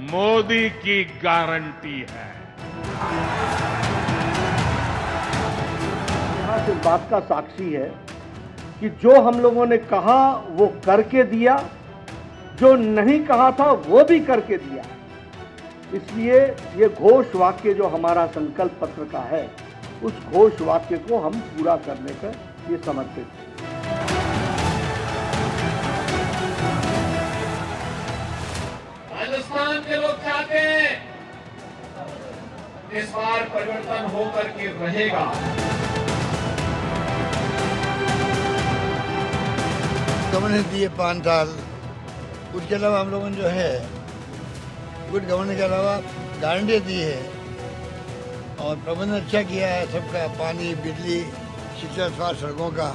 मोदी की गारंटी है। इतिहास इस बात का साक्षी है कि जो हम लोगों ने कहा वो करके दिया, जो नहीं कहा था वो भी करके दिया। इसलिए ये घोष वाक्य जो हमारा संकल्प पत्र का है, उस घोष वाक्य को हम पूरा करने का ये समर्पित है। राजस्थान के लोग चाहते हैं इस बार परिवर्तन होकर के रहेगा। गवर्नेंस दिए 5 साल, उसके अलावा हम लोगों ने जो है गुड गवर्नेंस के अलावा गारंटी दी है और प्रबंधन अच्छा किया है सबका, पानी, बिजली, शिक्षा, स्वास्थ्य, सड़कों का।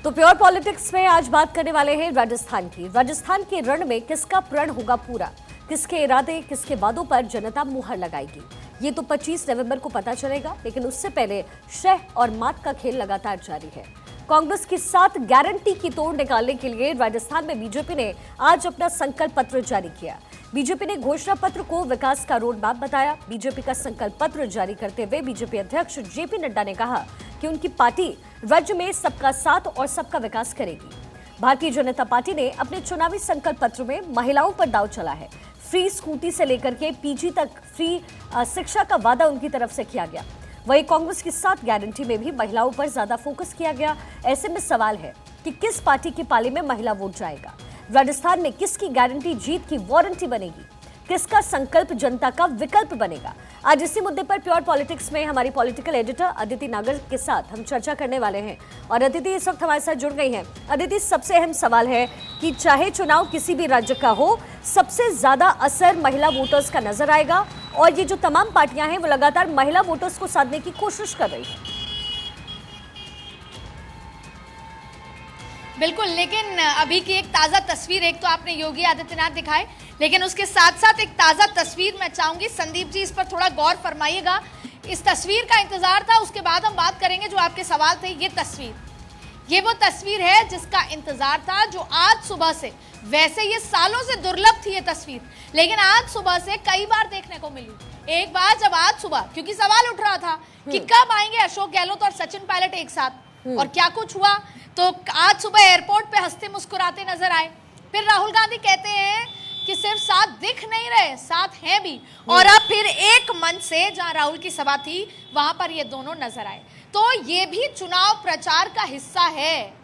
तो प्योर पॉलिटिक्स में आज बात करने वाले हैं राजस्थान की। राजस्थान के रण में किसका प्रण होगा पूरा, किसके इरादे, किसके वादों पर जनता मुहर लगाएगी, ये तो 25 नवंबर को पता चलेगा। लेकिन उससे पहले शह और मात का खेल लगातार जारी है। कांग्रेस की 7 गारंटी की तोड़ निकालने के लिए राजस्थान में बीजेपी ने आज अपना संकल्प पत्र जारी किया। बीजेपी ने घोषणा पत्र को विकास का रोड मैप बताया। बीजेपी का संकल्प पत्र जारी करते हुए बीजेपी अध्यक्ष जेपी नड्डा ने कहा कि उनकी पार्टी राज्य में सबका साथ और सबका विकास करेगी। भारतीय जनता पार्टी ने अपने चुनावी संकल्प पत्र में महिलाओं पर दांव चला है। फ्री स्कूटी से लेकर के पीजी तक फ्री शिक्षा का वादा उनकी तरफ से किया गया। वहीं कांग्रेस की 7 गारंटी में भी महिलाओं पर ज्यादा फोकस किया गया। ऐसे में सवाल है कि किस पार्टी के पाले में महिला वोट जाएगा, राजस्थान में किसकी गारंटी जीत की वारंटी बनेगी, किसका संकल्प जनता का विकल्प बनेगा। आज इसी मुद्दे पर प्योर पॉलिटिक्स में हमारी पॉलिटिकल एडिटर अदिति नागर के साथ हम चर्चा करने वाले हैं और अदिति इस वक्त हमारे साथ जुड़ गई हैं। अदिति, सबसे अहम सवाल है कि चाहे चुनाव किसी भी राज्य का हो, सबसे ज्यादा असर महिला वोटर्स का नजर आएगा और ये जो तमाम पार्टियां हैं वो लगातार महिला वोटर्स को साधने की कोशिश कर रही हैं। बिल्कुल, लेकिन अभी की एक ताज़ा तस्वीर, एक तो आपने योगी आदित्यनाथ दिखाए, लेकिन उसके साथ साथ एक ताज़ा तस्वीर मैं चाहूंगी संदीप जी इस पर थोड़ा गौर फरमाइएगा। इस तस्वीर का इंतजार था, उसके बाद हम बात करेंगे जो आपके सवाल थे। ये वो तस्वीर है जिसका इंतजार था, जो आज सुबह से, वैसे ये सालों से दुर्लभ थी ये तस्वीर, लेकिन आज सुबह से कई बार देखने को मिली। एक बार जब आज सुबह, क्योंकि सवाल उठ रहा था कि कब आएंगे अशोक गहलोत और सचिन पायलट एक साथ, और क्या कुछ हुआ, तो आज सुबह एयरपोर्ट पे हंसते मुस्कुराते नजर आए। फिर राहुल गांधी कहते हैं कि सिर्फ साथ दिख नहीं रहे, साथ हैं भी, और अब फिर एक मंच से जहां राहुल की सभा थी वहां पर ये दोनों नजर आए। तो ये भी चुनाव प्रचार का हिस्सा है,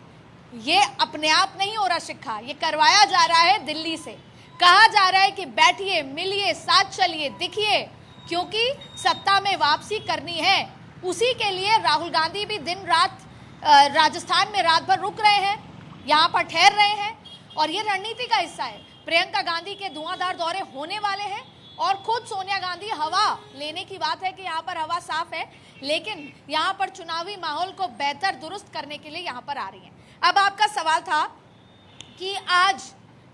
ये अपने आप नहीं हो रहा शिक्षा, ये करवाया जा रहा है दिल्ली से। कहा जा रहा है कि बैठिए, मिलिए, साथ चलिए, दिखिए, क्योंकि सत्ता में वापसी करनी है। उसी के लिए राहुल गांधी भी दिन रात राजस्थान में रात भर रुक रहे हैं, यहाँ पर ठहर रहे हैं, और ये रणनीति का हिस्सा है। प्रियंका गांधी के धुआंधार दौरे होने वाले हैं और खुद सोनिया गांधी हवा लेने की बात है कि यहाँ पर हवा साफ है, लेकिन यहाँ पर चुनावी माहौल को बेहतर दुरुस्त करने के लिए यहाँ पर आ रही हैं। अब आपका सवाल था कि आज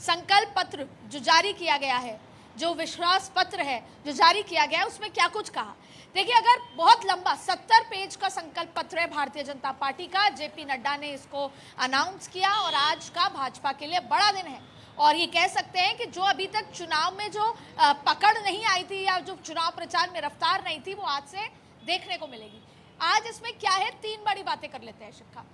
संकल्प पत्र जो जारी किया गया है, जो विश्वास पत्र है जो जारी किया गया है, उसमें क्या कुछ कहा। देखिए, अगर बहुत लंबा 70 पेज का संकल्प पत्र है भारतीय जनता पार्टी का, जेपी नड्डा ने इसको अनाउंस किया और आज का भाजपा के लिए बड़ा दिन है। और ये कह सकते हैं कि जो अभी तक चुनाव में जो पकड़ नहीं आई थी या जो चुनाव प्रचार में रफ्तार नहीं थी, वो आज से देखने को मिलेगी। आज इसमें क्या है, 3 बड़ी बातें कर लेते हैं शिक्षा।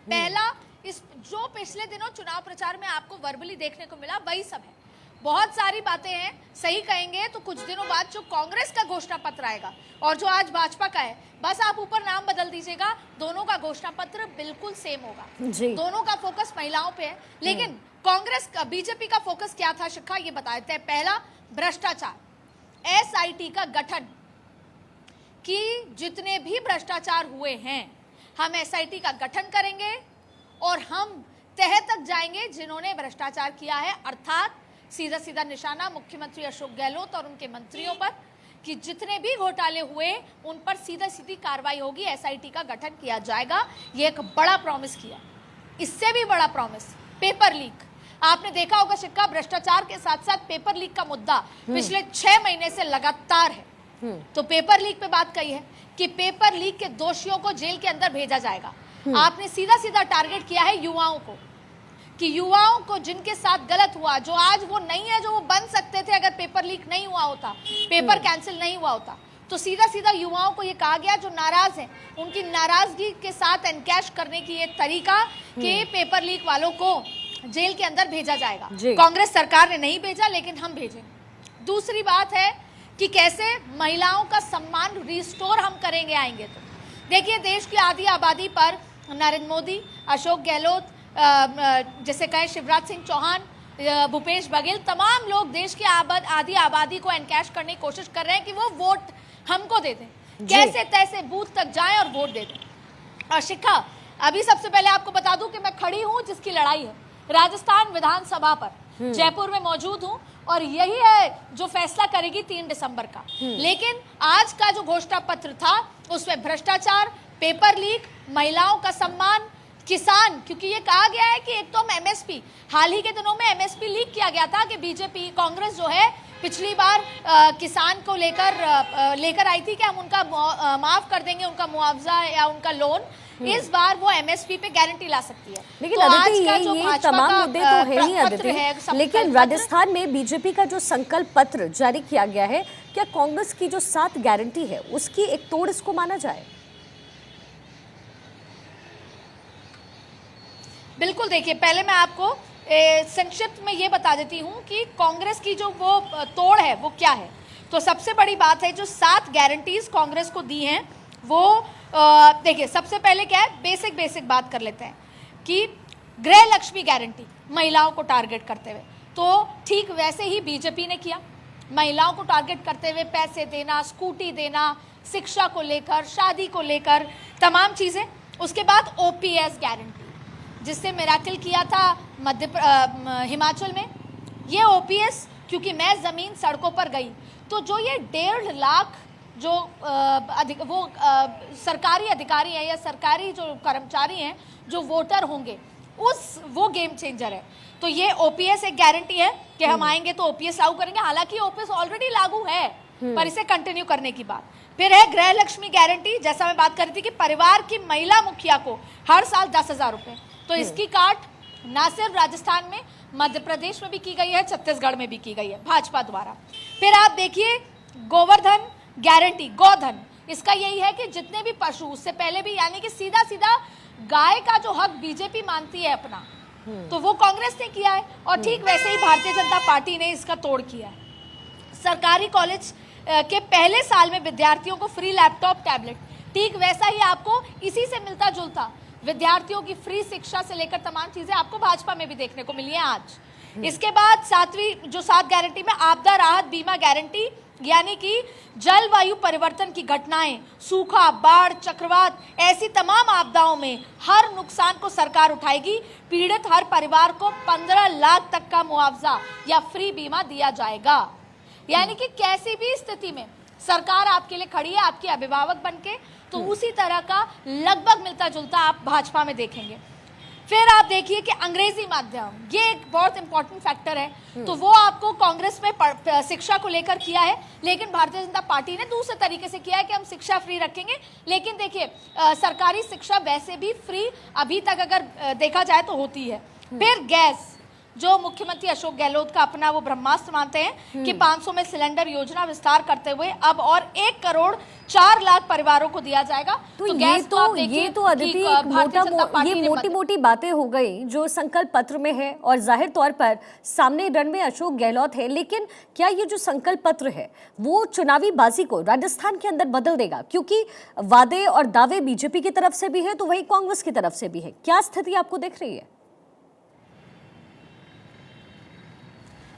पहला, इस जो पिछले दिनों चुनाव प्रचार में आपको वर्बली देखने को मिला वही सब है। बहुत सारी बातें हैं, सही कहेंगे तो कुछ दिनों बाद जो कांग्रेस का घोषणा पत्र आएगा और जो आज भाजपा का है, बस आप ऊपर नाम बदल दीजिएगा, दोनों का घोषणा पत्र बिल्कुल सेम होगा। दोनों का फोकस महिलाओं पे है, लेकिन कांग्रेस का, बीजेपी का फोकस क्या था शिखा, ये बता देते हैं। पहला, भ्रष्टाचार, एसआईटी का गठन, कि जितने भी भ्रष्टाचार हुए हैं हम एसआईटी का गठन करेंगे और हम तह तक जाएंगे जिन्होंने भ्रष्टाचार किया है, अर्थात सीधा सीधा निशाना मुख्यमंत्री अशोक गहलोत और उनके मंत्रियों पर, कि जितने भी घोटाले हुए उन पर सीधा सीधी कार्रवाई होगी, एसआईटी का गठन किया जाएगा। ये एक बड़ा प्रॉमिस किया। इससे भी बड़ा प्रॉमिस, पेपर लीक। आपने देखा होगा शिक्का, भ्रष्टाचार के साथ साथ पेपर लीक का मुद्दा पिछले 6 महीने से लगातार है। तो पेपर लीक पे बात कही है कि पेपर लीक के दोषियों को जेल के अंदर भेजा जाएगा। आपने सीधा सीधा टारगेट किया है युवाओं को, कि युवाओं को जिनके साथ गलत हुआ, जो आज वो नहीं है जो वो बन सकते थे अगर पेपर लीक नहीं हुआ होता, पेपर कैंसिल नहीं हुआ होता। तो सीधा सीधा युवाओं को ये कहा गया जो नाराज हैं उनकी नाराजगी के साथ एनकैश करने की ये तरीका कि पेपर लीक वालों को जेल के अंदर भेजा जाएगा। कांग्रेस सरकार ने नहीं भेजा, लेकिन हम भेजेंगे। दूसरी बात है कि कैसे महिलाओं का सम्मान रिस्टोर हम करेंगे आएंगे तो। देखिए, देश की आधी आबादी पर नरेंद्र मोदी, अशोक गहलोत, जैसे कहें शिवराज सिंह चौहान, भूपेश बघेल, तमाम लोग देश की आधी आबादी को एनकैश करने की कोशिश कर रहे हैं कि वो वोट हमको दे दें, कैसे तैसे बूथ तक जाएं और वोट दे दें। और शिखा, अभी सबसे पहले आपको बता दूं कि मैं खड़ी हूं जिसकी लड़ाई है राजस्थान विधानसभा पर, जयपुर में मौजूद हूं, और यही है जो फैसला करेगी 3 दिसंबर का। लेकिन आज का जो घोषणा पत्र था उसमें भ्रष्टाचार, पेपर लीक, महिलाओं का सम्मान, किसान, क्योंकि ये कहा गया है कि एक तो हम एमएसपी, हाल ही के दिनों में एमएसपी लीक किया गया था कि बीजेपी कांग्रेस जो है पिछली बार किसान को लेकर आई थी कि हम उनका माफ कर देंगे उनका मुआवजा या उनका लोन। इस बार वो एमएसपी पे गारंटी ला सकती है। लेकिन तो अदिति, आज का ये तमाम मुद्दे तो है ही अदिति, लेकिन राजस्थान में बीजेपी का जो संकल्प पत्र जारी किया गया है, क्या कांग्रेस की जो 7 गारंटी है उसकी एक तोड़ इसको माना जाए? बिल्कुल, देखिए, पहले मैं आपको संक्षिप्त में ये बता देती हूँ कि कांग्रेस की जो वो तोड़ है वो क्या है। तो सबसे बड़ी बात है, जो 7 गारंटीज कांग्रेस को दी हैं वो देखिए, सबसे पहले क्या है, बेसिक बात कर लेते हैं कि गृह लक्ष्मी गारंटी महिलाओं को टारगेट करते हुए, तो ठीक वैसे ही बीजेपी ने किया, महिलाओं को टारगेट करते हुए पैसे देना, स्कूटी देना, शिक्षा को लेकर, शादी को लेकर तमाम चीज़ें। उसके बाद ओपीएस गारंटी, जिससे मिराकल किया था हिमाचल में। ये ओपीएस, क्योंकि मैं ज़मीन सड़कों पर गई तो जो ये 1.5 लाख जो सरकारी अधिकारी हैं या सरकारी जो कर्मचारी हैं जो वोटर होंगे, वो गेम चेंजर है। तो ये ओपीएस एक गारंटी है कि हम आएंगे तो ओपीएस लागू करेंगे। हालांकि ओपीएस ऑलरेडी लागू है, पर इसे कंटिन्यू करने की बात। फिर है गृह लक्ष्मी गारंटी, जैसा मैं बात कर रही थी कि परिवार की महिला मुखिया को हर साल 10,000 रुपये। तो इसकी काट ना सिर्फ राजस्थान में, मध्य प्रदेश में भी की गई है, छत्तीसगढ़ में भी की गई है भाजपा द्वारा। फिर आप देखिए गोवर्धन गारंटी, गोधन, इसका यही है कि जितने भी पशु, उससे पहले भी, यानी कि सीधा सीधा गाय का जो हक बीजेपी मानती है अपना, तो वो कांग्रेस ने किया है, और ठीक वैसे ही भारतीय जनता पार्टी ने इसका तोड़ किया है। सरकारी कॉलेज के पहले साल में विद्यार्थियों को फ्री लैपटॉप, टैबलेट, ठीक वैसा ही आपको इसी से मिलता जुलता विद्यार्थियों की फ्री शिक्षा से लेकर तमाम चीजें आपको भाजपा में भी देखने को मिली है आज। इसके बाद 7 गारंटी में आपदा राहत बीमा गारंटी, यानी कि जलवायु परिवर्तन की घटनाएं, सूखा, बाढ़, चक्रवात, ऐसी तमाम आपदाओं में हर नुकसान को सरकार उठाएगी। पीड़ित हर परिवार को 15 लाख तक का मुआवजा या फ्री बीमा दिया जाएगा। यानी कि कैसी भी स्थिति में सरकार आपके लिए खड़ी है, आपके अभिभावक बनके। तो उसी तरह का लगभग मिलता जुलता आप भाजपा में देखेंगे। फिर आप देखिए कि अंग्रेजी माध्यम, ये एक बहुत इंपॉर्टेंट फैक्टर है। तो वो आपको कांग्रेस में शिक्षा को लेकर किया है, लेकिन भारतीय जनता पार्टी ने दूसरे तरीके से किया है कि हम शिक्षा फ्री रखेंगे। लेकिन देखिए, सरकारी शिक्षा वैसे भी फ्री अभी तक अगर देखा जाए तो होती है। फिर गैस, जो मुख्यमंत्री अशोक गहलोत का अपना वो ब्रह्मास्त्र मानते हैं कि 500 में सिलेंडर योजना विस्तार करते हुए अब और 1 करोड़ 4 लाख परिवारों को दिया जाएगा। तो ये तो अदिति ये मोटी मोटी बातें हो गई जो संकल्प पत्र में है, और जाहिर तौर पर सामने रण में अशोक गहलोत है। लेकिन क्या ये जो संकल्प पत्र है वो चुनावी बाजी को राजस्थान के अंदर बदल देगा? क्योंकि वादे और दावे बीजेपी की तरफ से भी है तो वही कांग्रेस की तरफ से भी है। क्या स्थिति आपको दिख रही है?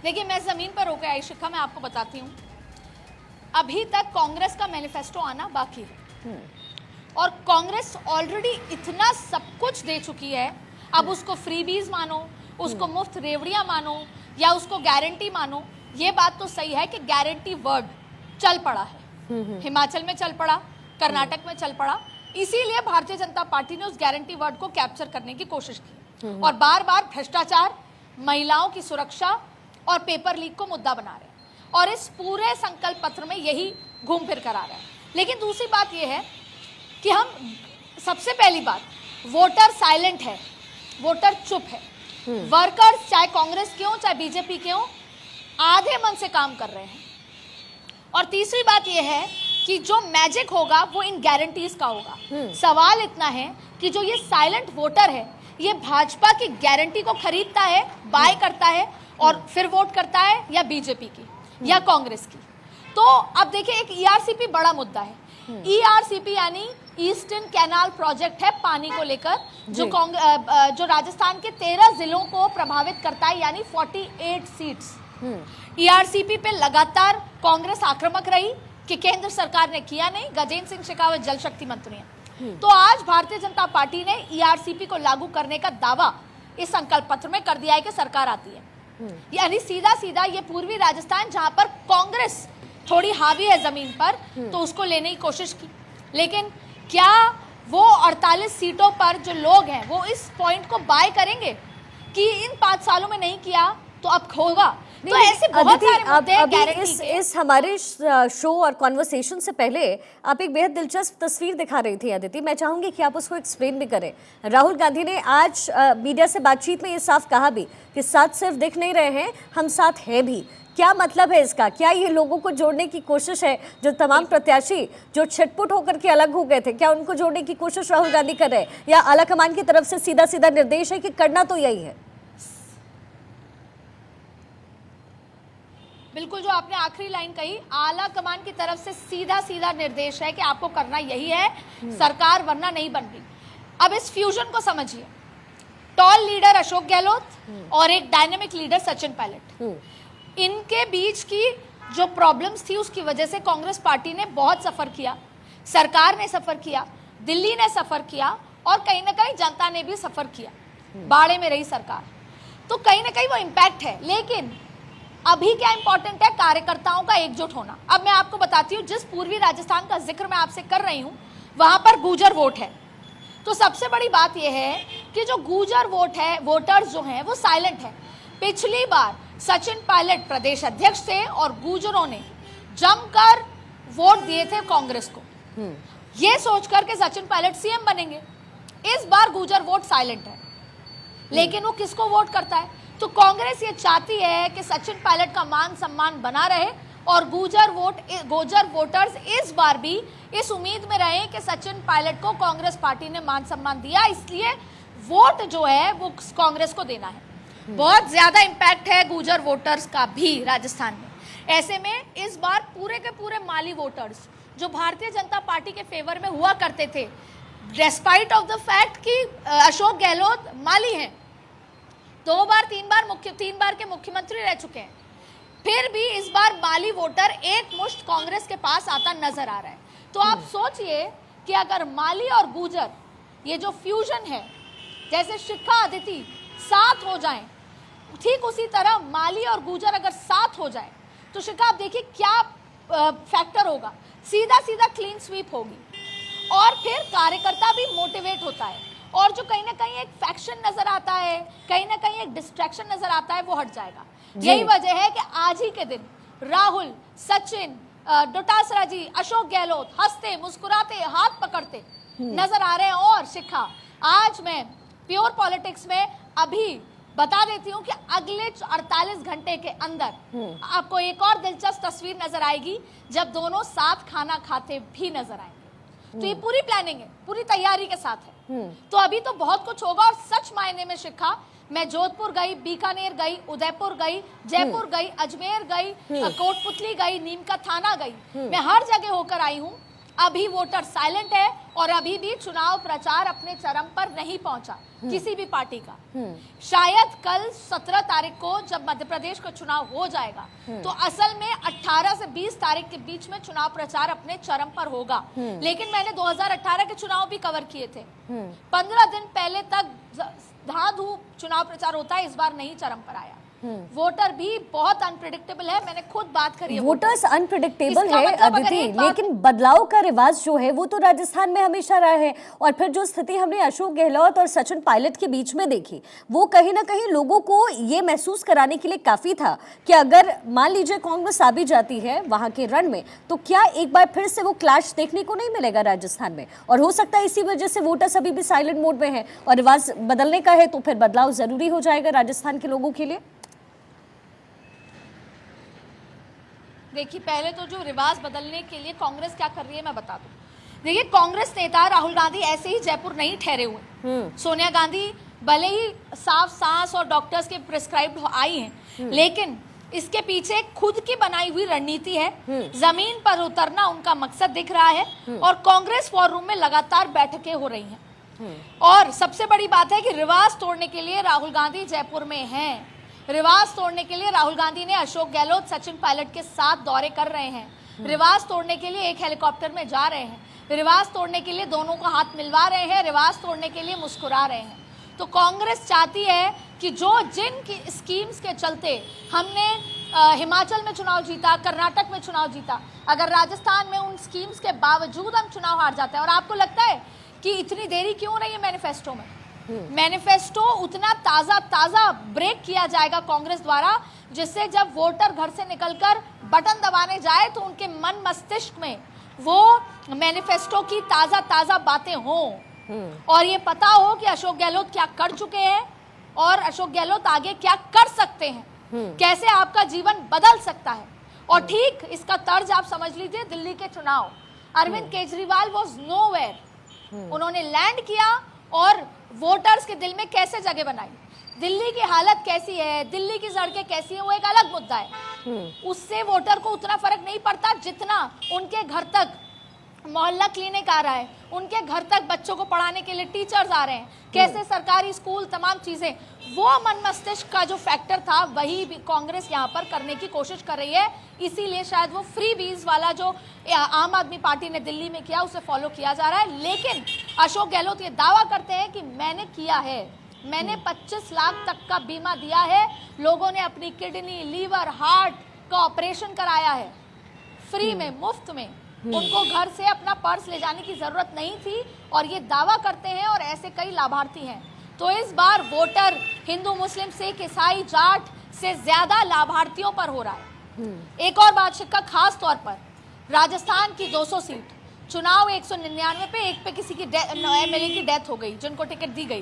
देखिए, मैं जमीन पर होकर आई शिखा, मैं आपको बताती हूँ, अभी तक कांग्रेस का मैनिफेस्टो आना बाकी है, और कांग्रेस ऑलरेडी इतना सब कुछ दे चुकी है। अब उसको फ्रीबीज मानो, उसको मुफ्त रेवड़ियां मानो, या उसको गारंटी मानो, ये बात तो सही है कि गारंटी वर्ड चल पड़ा है, हिमाचल में चल पड़ा, कर्नाटक में चल पड़ा। इसीलिए भारतीय जनता पार्टी ने उस गारंटी वर्ड को कैप्चर करने की कोशिश की, और बार बार भ्रष्टाचार, महिलाओं की सुरक्षा और पेपर लीक को मुद्दा बना रहे हैं। और इस पूरे संकल्प पत्र में यही घूम फिर कर आ रहा है। लेकिन दूसरी बात यह है कि हम सबसे पहली बात, वोटर साइलेंट है, वोटर चुप है। वर्कर्स चाहे कांग्रेस के हों चाहे बीजेपी के हों, आधे मन से काम कर रहे हैं। और तीसरी बात यह है कि जो मैजिक होगा वो इन गारंटीज का होगा। सवाल इतना है कि जो ये साइलेंट वोटर है, ये भाजपा की गारंटी को खरीदता है, बाय करता है और फिर वोट करता है या बीजेपी की या कांग्रेस की। तो अब देखिए, एक ईआरसीपी बड़ा मुद्दा है। ईआरसीपी यानी ईस्टर्न कैनाल प्रोजेक्ट है, पानी को लेकर, जो राजस्थान के 13 जिलों को प्रभावित करता है, यानी 48 सीट्स। ईआरसीपी पे लगातार कांग्रेस आक्रामक रही कि केंद्र सरकार ने किया नहीं। गजेंद्र सिंह शेखावत जल शक्ति मंत्री हैं। तो आज भारतीय जनता पार्टी ने ईआरसीपी को लागू करने का दावा इस संकल्प पत्र में कर दिया है कि सरकार आती है। यानी सीधा सीधा ये पूर्वी राजस्थान, जहां पर कांग्रेस थोड़ी हावी है जमीन पर, तो उसको लेने की कोशिश की। लेकिन क्या वो 48 सीटों पर जो लोग हैं वो इस पॉइंट को बाय करेंगे कि इन 5 सालों में नहीं किया तो अब होगा? तो ऐसे बहुत सारे मुद्दे हैं गारंटी के। इस हमारे शो और कॉन्वर्सेशन से पहले आप एक बेहद दिलचस्प तस्वीर दिखा रही थी अदिति, मैं चाहूंगी कि आप उसको एक्सप्लेन भी करें। राहुल गांधी ने आज मीडिया से बातचीत में ये साफ कहा भी कि साथ सिर्फ दिख नहीं रहे हैं, हम साथ हैं भी। क्या मतलब है इसका? क्या ये लोगों को जोड़ने की कोशिश है? जो तमाम प्रत्याशी जो छिटपुट होकर के अलग हो गए थे, क्या उनको जोड़ने की कोशिश राहुल गांधी कर रहे हैं, या आलाकमान की तरफ से सीधा सीधा निर्देश है कि करना तो यही है? बिल्कुल, जो आपने आखिरी लाइन कही, आला कमान की तरफ से सीधा सीधा निर्देश है कि आपको करना यही है, सरकार वरना नहीं बन रही। अब इस फ्यूजन को समझिए। टॉल लीडर अशोक गहलोत और एक डायनेमिक लीडर सचिन पायलट, इनके बीच की जो प्रॉब्लम्स थी उसकी वजह से कांग्रेस पार्टी ने बहुत सफर किया, सरकार ने सफर किया, दिल्ली ने सफर किया और कहीं ना कहीं जनता ने भी सफर किया। बाड़े में रही सरकार, तो कहीं ना कहीं वो इम्पैक्ट है। लेकिन अभी क्या इंपॉर्टेंट है? कार्यकर्ताओं का एकजुट होना। अब मैं आपको बताती हूँ, जिस पूर्वी राजस्थान का जिक्र मैं आपसे कर रही हूँ, वहां पर गुर्जर वोट है। तो सबसे बड़ी बात यह है कि जो गुर्जर वोट है, वोटर्स जो हैं वो साइलेंट है। पिछली बार सचिन पायलट प्रदेश अध्यक्ष थे और गुर्जरों ने जमकर वोट दिए थे कांग्रेस को, ये सोचकर के सचिन पायलट सीएम बनेंगे। इस बार गुर्जर वोट साइलेंट है, लेकिन वो किसको वोट करता है? तो कांग्रेस ये चाहती है कि सचिन पायलट का मान सम्मान बना रहे और गुर्जर वोटर्स इस बार भी इस उम्मीद में रहे कि सचिन पायलट को कांग्रेस पार्टी ने मान सम्मान दिया, इसलिए वोट जो है वो कांग्रेस को देना है। बहुत ज्यादा इंपैक्ट है गुर्जर वोटर्स का भी राजस्थान में। ऐसे में इस बार पूरे के पूरे माली वोटर्स जो भारतीय जनता पार्टी के फेवर में हुआ करते थे, डिस्पाइट ऑफ द फैक्ट कि अशोक गहलोत माली हैं, 2 बार 3 बार के मुख्यमंत्री रह चुके हैं, फिर भी इस बार माली वोटर एक मुश्त कांग्रेस के पास आता नजर आ रहा है। तो आप सोचिए कि अगर माली और गुर्जर ये जो फ्यूजन है, जैसे शिखा अदिति साथ हो जाएं, ठीक उसी तरह माली और गुर्जर अगर साथ हो जाए तो शिखा आप देखिए क्या फैक्टर होगा। सीधा सीधा क्लीन स्वीप होगी और फिर कार्यकर्ता भी मोटिवेट होता है और जो कहीं ना कहीं एक फैक्शन नजर आता है, कहीं ना कहीं एक डिस्ट्रैक्शन नजर आता है, वो हट जाएगा। यही वजह है कि आज ही के दिन राहुल, सचिन, डोटासरा जी, अशोक गहलोत हंसते मुस्कुराते हाथ पकड़ते नजर आ रहे हैं। और शिखा, आज मैं प्योर पॉलिटिक्स में अभी बता देती हूँ कि अगले 48 घंटे के अंदर आपको एक और दिलचस्प तस्वीर नजर आएगी जब दोनों साथ खाना खाते भी नजर आएंगे। तो ये पूरी प्लानिंग है, पूरी तैयारी के साथ है। तो अभी तो बहुत कुछ होगा और सच मायने में शिखा, मैं जोधपुर गई, बीकानेर गई, उदयपुर गई, जयपुर गई, अजमेर गई, कोटपुतली गई, नीम का थाना गई, मैं हर जगह होकर आई हूँ। अभी वोटर साइलेंट है और अभी भी चुनाव प्रचार अपने चरम पर नहीं पहुंचा किसी भी पार्टी का। शायद कल 17 तारीख को जब मध्य प्रदेश का चुनाव हो जाएगा तो असल में 18 से 20 तारीख के बीच में चुनाव प्रचार अपने चरम पर होगा। लेकिन मैंने 2018 के चुनाव भी कवर किए थे। 15 दिन पहले तक धांधू चुनाव प्रचार होता है, इस बार नहीं चरम पर आया। वोटर भी बहुत अनप्रिडिक्टेबल है। मैंने खुद बात करी है। वोटर्स अनप्रिडिक्टेबल इसका है मतलब अगर अदिति, एक बात- लेकिन बदलाव का रिवाज जो है वो तो राजस्थान में हमेशा रहा है। और फिर जो स्थिति हमने अशोक गहलोत और सचिन पायलट के बीच में देखी, वो कहीं ना कहीं लोगों को ये महसूस कराने के लिए काफी था कि अगर मान लीजिए कांग्रेस आ भी जाती है वहां के रण में, तो क्या एक बार फिर से वो क्लैश देखने को नहीं मिलेगा राजस्थान में। और हो सकता है इसी वजह से वोटर्स अभी भी साइलेंट मोड में है, और रिवाज बदलने का है तो फिर बदलाव जरूरी हो जाएगा राजस्थान के लोगों के लिए। देखिए, पहले तो जो रिवाज बदलने के लिए कांग्रेस क्या कर रही है मैं बता दूं। देखिए, कांग्रेस नेता राहुल गांधी ऐसे ही जयपुर नहीं ठहरे हुए। सोनिया गांधी भले ही साफ सांस और डॉक्टर्स के प्रिस्क्राइब्ड आई हैं, लेकिन इसके पीछे खुद की बनाई हुई रणनीति है। जमीन पर उतरना उनका मकसद दिख रहा है, और कांग्रेस वॉर रूम में लगातार बैठकें हो रही हैं। और सबसे बड़ी बात है कि रिवाज तोड़ने के लिए राहुल गांधी जयपुर में हैं। रिवाज तोड़ने के लिए राहुल गांधी ने अशोक गहलोत, सचिन पायलट के साथ दौरे कर रहे हैं। रिवाज तोड़ने के लिए एक हेलीकॉप्टर में जा रहे हैं। रिवाज तोड़ने के लिए दोनों को हाथ मिलवा रहे हैं। रिवाज तोड़ने के लिए मुस्कुरा रहे हैं। तो कांग्रेस चाहती है कि जिन की स्कीम्स के चलते हमने हिमाचल में चुनाव जीता, कर्नाटक में चुनाव जीता, अगर राजस्थान में उन स्कीम्स के बावजूद हम चुनाव हार जाते हैं। और आपको लगता है कि इतनी देरी क्यों रही है मैनिफेस्टो में? मैनिफेस्टो उतना ताजा ब्रेक किया जाएगा कांग्रेस द्वारा, जिससे जब वोटर घर से निकलकर बटन दबाने जाए तो उनके मन मस्तिष्क में वो मैनिफेस्टो की ताजा बातें हों, और ये पता हो कि अशोक गहलोत क्या कर चुके हैं और अशोक गहलोत आगे क्या कर सकते हैं, कैसे आपका जीवन बदल सकता है। और ठीक इसका तर्ज आप समझ लीजिए दिल्ली के चुनाव। Arvind Kejriwal was nowhere. उन्होंने लैंड किया और वोटर्स के दिल में कैसे जगह बनाई। दिल्ली की हालत कैसी है, दिल्ली की सड़कें कैसी है, वो एक अलग मुद्दा है। उससे वोटर को उतना फर्क नहीं पड़ता जितना उनके घर तक मोहल्ला क्लिनिक आ रहा है, उनके घर तक बच्चों को पढ़ाने के लिए टीचर्स आ रहे हैं, कैसे सरकारी स्कूल, तमाम चीजें। वो मन मस्तिष्क का जो फैक्टर था वही भी कांग्रेस यहाँ पर करने की कोशिश कर रही है। इसीलिए शायद वो फ्री बीज वाला जो आम आदमी पार्टी ने दिल्ली में किया उसे फॉलो किया जा रहा है। लेकिन अशोक गहलोत ये दावा करते हैं कि मैंने किया है, मैंने 25 लाख तक का बीमा दिया है, लोगों ने अपनी किडनी, लीवर, हार्ट का ऑपरेशन कराया है फ्री में, मुफ्त में। उनको घर से अपना पर्स ले जाने की जरूरत नहीं थी, और ये दावा करते हैं। और ऐसे कई लाभार्थी हैं। तो इस बार वोटर हिंदू, मुस्लिम, सिख, ईसाई, जाट से ज्यादा लाभार्थियों पर हो रहा है। एक और बात शिक्का खास तौर पर, राजस्थान की 200 सीट चुनाव 199 पे, एक पे किसी की एमएलए की डेथ हो गई जिनको टिकट दी गई।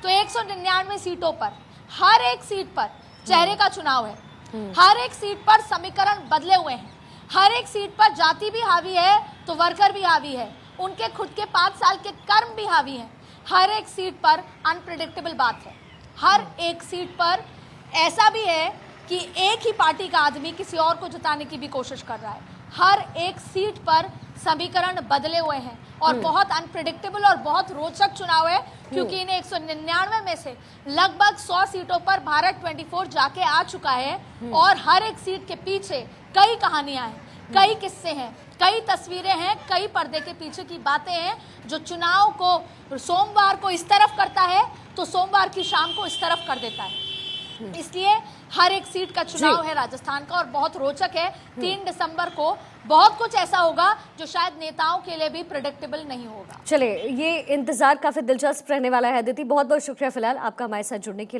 तो 199 सीटों पर हर एक सीट पर चेहरे का चुनाव है। हर एक सीट पर समीकरण बदले हुए हैं। हर एक सीट पर जाति भी हावी है तो वर्कर भी हावी है, उनके खुद के 5 साल के कर्म भी हावी हैं। हर एक सीट पर अनप्रिडिक्टेबल बात है। हर एक सीट पर ऐसा भी है कि एक ही पार्टी का आदमी किसी और को जिताने की भी कोशिश कर रहा है। हर एक सीट पर समीकरण बदले हुए हैं और बहुत अनप्रिडिक्टेबल और बहुत रोचक चुनाव है, क्योंकि इन 199 में से लगभग 100 सीटों पर भारत 24 जाके आ चुका है। और हर एक सीट के पीछे कई कहानियां हैं, कई किस्से हैं, कई तस्वीरें हैं, कई पर्दे के पीछे की बातें हैं, जो चुनाव को सोमवार को इस तरफ करता है तो सोमवार की शाम को इस तरफ कर देता है। इसलिए हर एक सीट का चुनाव है राजस्थान का, और बहुत रोचक है। 3 दिसंबर को बहुत कुछ ऐसा होगा जो शायद नेताओं के लिए भी प्रेडिक्टेबल नहीं होगा। चलिए, ये इंतजार काफी दिलचस्प रहने वाला है। अदिति, बहुत बहुत शुक्रिया फिलहाल आपका हमारे साथ जुड़ने के लिए।